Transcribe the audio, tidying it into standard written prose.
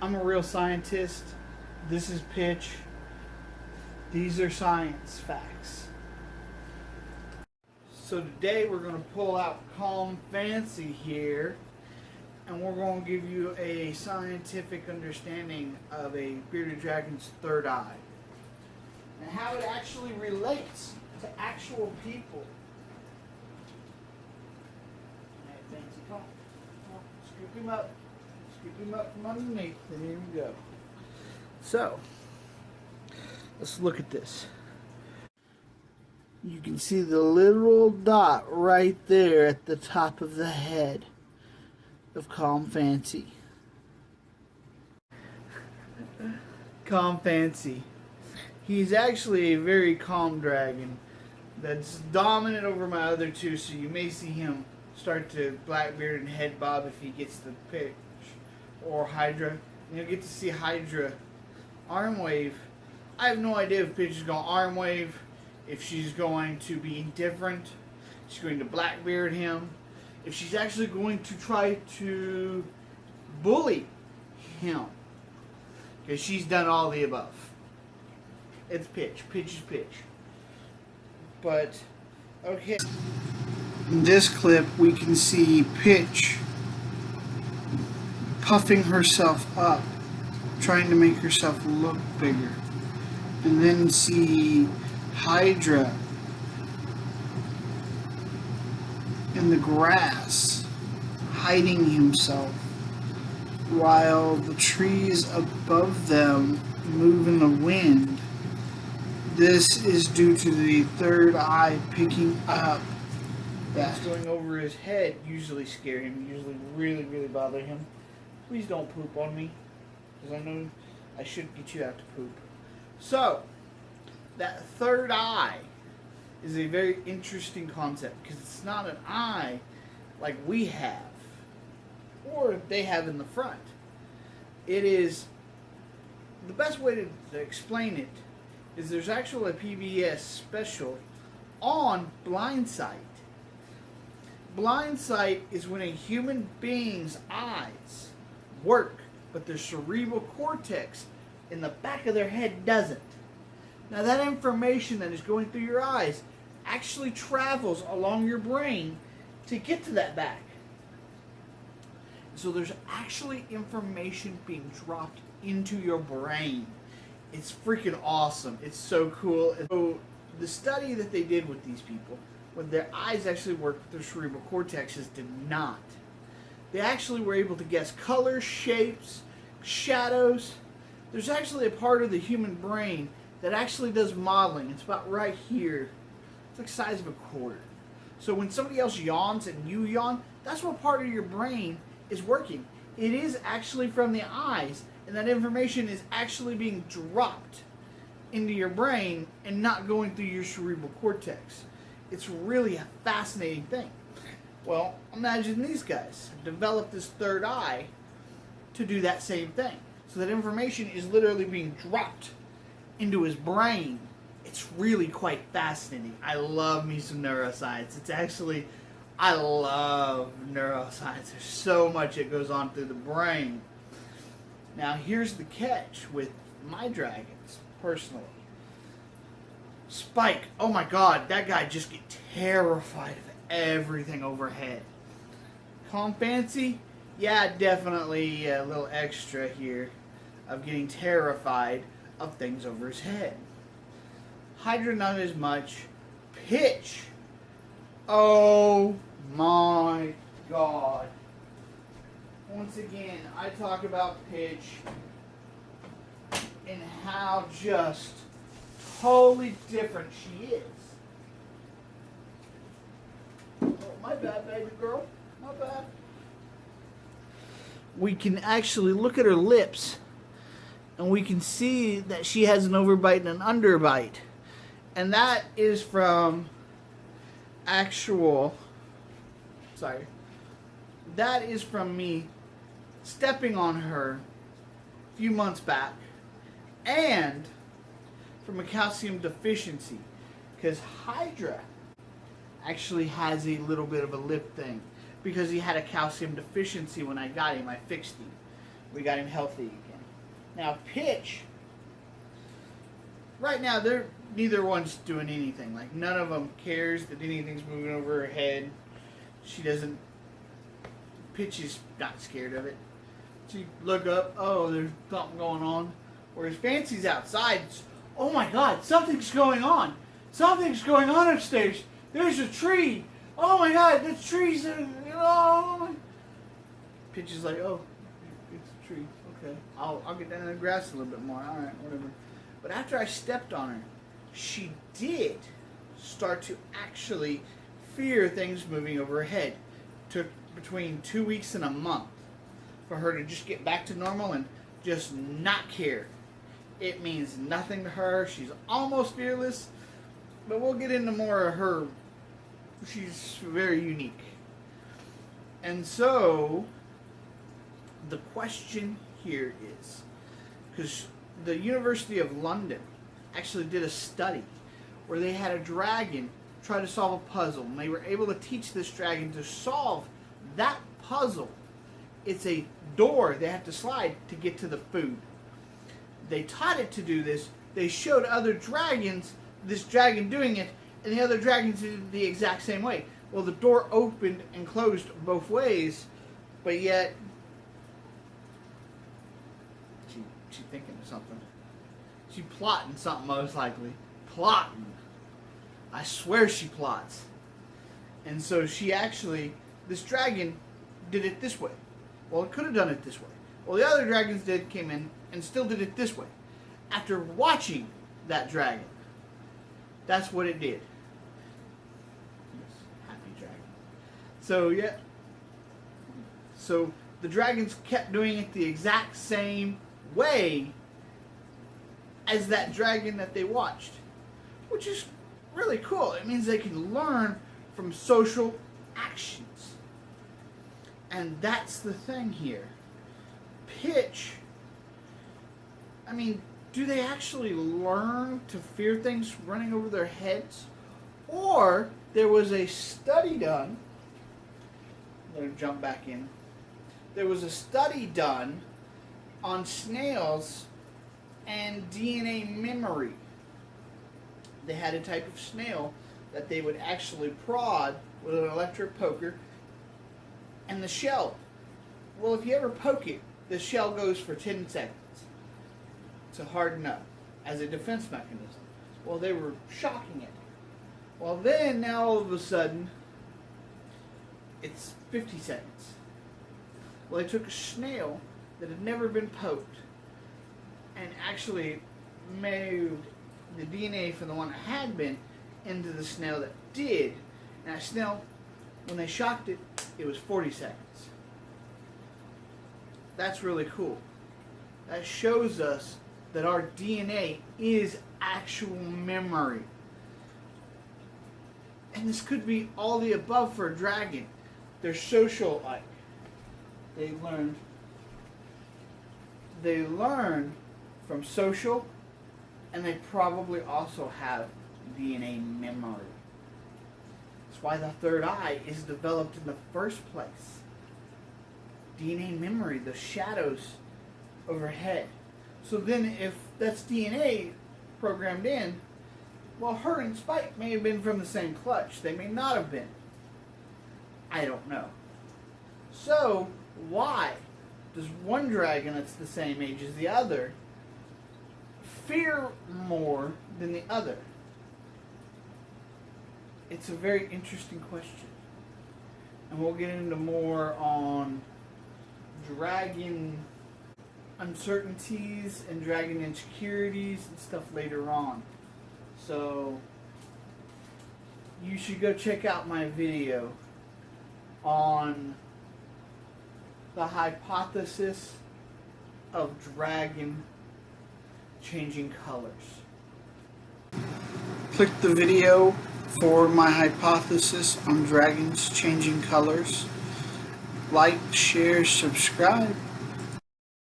I'm a real scientist. This is pitch. These are science facts. So today we're going to pull out Calm Fancy here, and we're going to give you a scientific understanding of a bearded dragon's third eye and how it actually relates to actual people. Alright, Fancy, come on. Scoop him up. Scoop him up from underneath, and here we go. So, let's look at this. You can see the literal dot right there at the top of the head of Calm Fancy. Calm Fancy. He's actually a very calm dragon that's dominant over my other two, so you may see him start to blackbeard and head bob if he gets the pitch. Or Hydra. You'll get to see Hydra arm wave. I have no idea if Pitch is going to arm wave, if she's going to be indifferent, she's going to blackbeard him, if she's actually going to try to bully him. Because she's done all the above. It's Pitch. Pitch is Pitch. But, okay. In this clip, we can see Pitch puffing herself up, trying to make herself look bigger. And then see Hydra in the grass, hiding himself, while the trees above them move in the wind. This is due to the third eye picking up. That's going over his head usually scare him, usually really bother him. Please don't poop on me, because I know I should get you out to poop. So, that third eye is a very interesting concept, because it's not an eye like we have, or they have in the front. It is, the best way to explain it is there's actually a PBS special on blind sight. Blind sight is when a human being's eyes work, but their cerebral cortex in the back of their head doesn't. Now that information that is going through your eyes actually travels along your brain to get to that back. So there's actually information being dropped into your brain. It's freaking awesome. It's so cool. So the study that they did with these people, when their eyes actually worked, but their cerebral cortexes did not. They actually were able to guess colors, shapes, shadows. There's actually a part of the human brain that actually does modeling. It's about right here. It's like the size of a quarter. So when somebody else yawns and you yawn, that's what part of your brain is working. It is actually from the eyes, and that information is actually being dropped into your brain and not going through your cerebral cortex. It's really a fascinating thing. Well, imagine these guys developed this third eye to do that same thing. So that information is literally being dropped into his brain. It's really quite fascinating. I love me some neuroscience. It's actually, I love neuroscience. There's so much that goes on through the brain. Now here's the catch with my dragons, personally. Spike, oh my god, that guy just get terrified of everything overhead. Calm Fancy, yeah, definitely a little extra here of getting terrified of things over his head. Hydra, not as much. Pitch, oh my god. Once again, I talk about Pitch and how just totally different she is. Oh, my bad, baby girl. My bad. We can actually look at her lips, and we can see that she has an overbite and an underbite. And that is from that is from me stepping on her a few months back, and from a calcium deficiency, because Hydra actually has a little bit of a lip thing because he had a calcium deficiency when I got him. I fixed him. We got him healthy again. Now Pitch, right now neither one's doing anything. Like, none of them cares that anything's moving over her head. She doesn't. Pitch is not scared of it. She look up, oh, there's something going on. Whereas Fancy's outside, oh my God, something's going on. Something's going on upstairs. There's a tree. Oh my God, the tree's, oh. Pitch is like, oh, it's a tree. Okay, I'll get down in the grass a little bit more. All right, whatever. But after I stepped on her, she did start to actually fear things moving over her head. Took between 2 weeks and a month for her to just get back to normal and just not care. It means nothing to her. She's almost fearless, but we'll get into more of her. She's very unique. And so the question here is, because the University of London actually did a study where they had a dragon try to solve a puzzle, and they were able to teach this dragon to solve that puzzle. It's a door they have to slide to get to the food. They taught it to do this. They showed other dragons this dragon doing it, and the other dragons did it the exact same way. Well, the door opened and closed both ways, but yet she thinking of something. She plotting something, most likely. Plotting. I swear she plots. And so she actually, this dragon did it this way. Well, it could have done it this way. Well, the other dragons came in and still did it this way. After watching that dragon, that's what it did. Yes, happy dragon. So, yeah. So, the dragons kept doing it the exact same way as that dragon that they watched, which is really cool. It means they can learn from social actions. And that's the thing here. Pitch, I mean, do they actually learn to fear things running over their heads? Or there was a study done, let me jump back in. There was a study done on snails and DNA memory. They had a type of snail that they would actually prod with an electric poker and the shell. Well, if you ever poke it, the shell goes for 10 seconds to harden up as a defense mechanism. Well, they were shocking it. Well, then now all of a sudden it's 50 seconds. Well, they took a snail that had never been poked and actually moved the DNA from the one that had been into the snail that did. And that snail, when they shocked it, it was 40 seconds. That's really cool. That shows us that our DNA is actual memory. And this could be all the above for a dragon. They're social like. They learn from social, and they probably also have DNA memory. That's why the third eye is developed in the first place. DNA memory, the shadows overhead. So then if that's DNA programmed in, well, her and Spike may have been from the same clutch. They may not have been. I don't know. So why does one dragon that's the same age as the other fear more than the other? It's a very interesting question. And we'll get into more on dragon uncertainties and dragon insecurities and stuff later on. So you should go check out my video on the hypothesis of dragon changing colors. Click the video for my hypothesis on dragons changing colors. Like, share, subscribe.